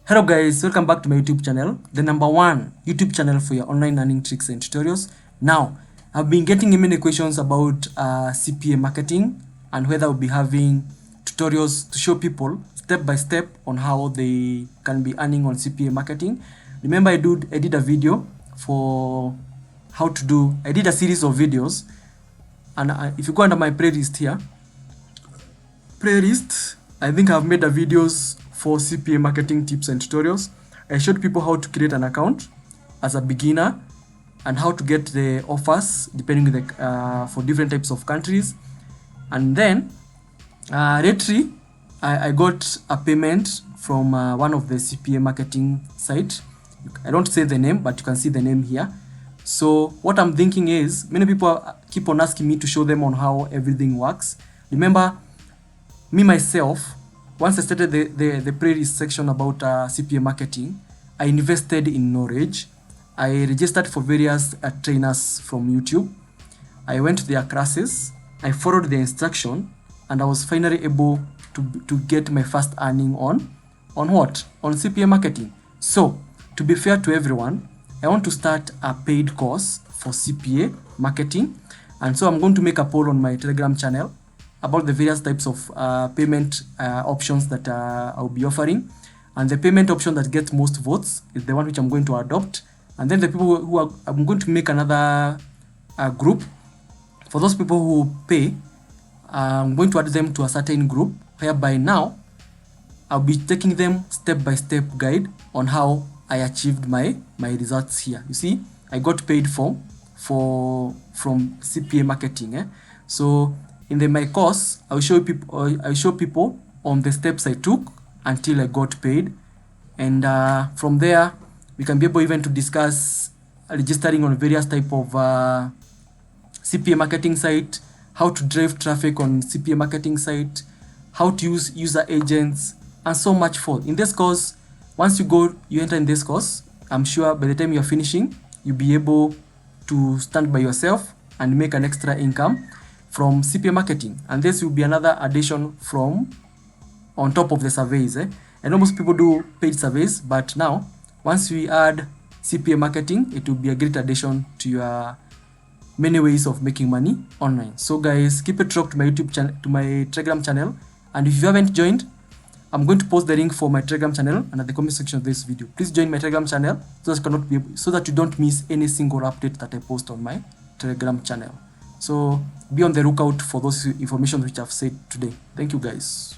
Hello guys, welcome back to my YouTube channel, the #1 YouTube channel for your online earning tricks and tutorials. Now, I've been getting many questions about CPA marketing and whether I'll be having tutorials to show people step by step on how they can be earning on CPA marketing. Remember, I did a video for how to do, I did a series of videos, and if you go under my playlist here, I think I've made a videos for CPA marketing tips and tutorials. I showed people how to create an account as a beginner and how to get the offers depending for different types of countries. And then lately I got a payment from one of the CPA marketing site. I don't say the name, but you can see the name here. So what I'm thinking is, many people keep on asking me to show them on how everything works. Remember, me myself, once I started the playlist section about CPA marketing, I invested in knowledge. I registered for various trainers from YouTube. I went to their classes, I followed the instruction, and I was finally able to get my first earning on what? On CPA marketing. So, to be fair to everyone, I want to start a paid course for CPA marketing. And so I'm going to make a poll on my Telegram channel about the various types of payment options that I'll be offering. And the payment option that gets most votes is the one which I'm going to adopt. And then the people I'm going to make another group. For those people who pay, I'm going to add them to a certain group, whereby now I'll be taking them step-by-step guide on how I achieved my results here. You see, I got paid from CPA marketing. So in my course, I'll show people on the steps I took until I got paid, and from there we can be able even to discuss registering on various type of CPA marketing site, how to drive traffic on CPA marketing site, how to use user agents, and so much more. In this course, once you enter in this course, I'm sure by the time you're finishing, you'll be able to stand by yourself and make an extra income from CPA marketing. And this will be another addition from on top of the surveys. I know most people do paid surveys, but now once we add CPA marketing, it will be a great addition to your many ways of making money online. So guys, keep it locked to my YouTube channel, to my Telegram channel. And if you haven't joined, I'm going to post the link for my Telegram channel and at the comment section of this video. Please join my Telegram channel so that you don't miss any single update that I post on my Telegram channel. So be on the lookout for those information which I've said today. Thank you guys.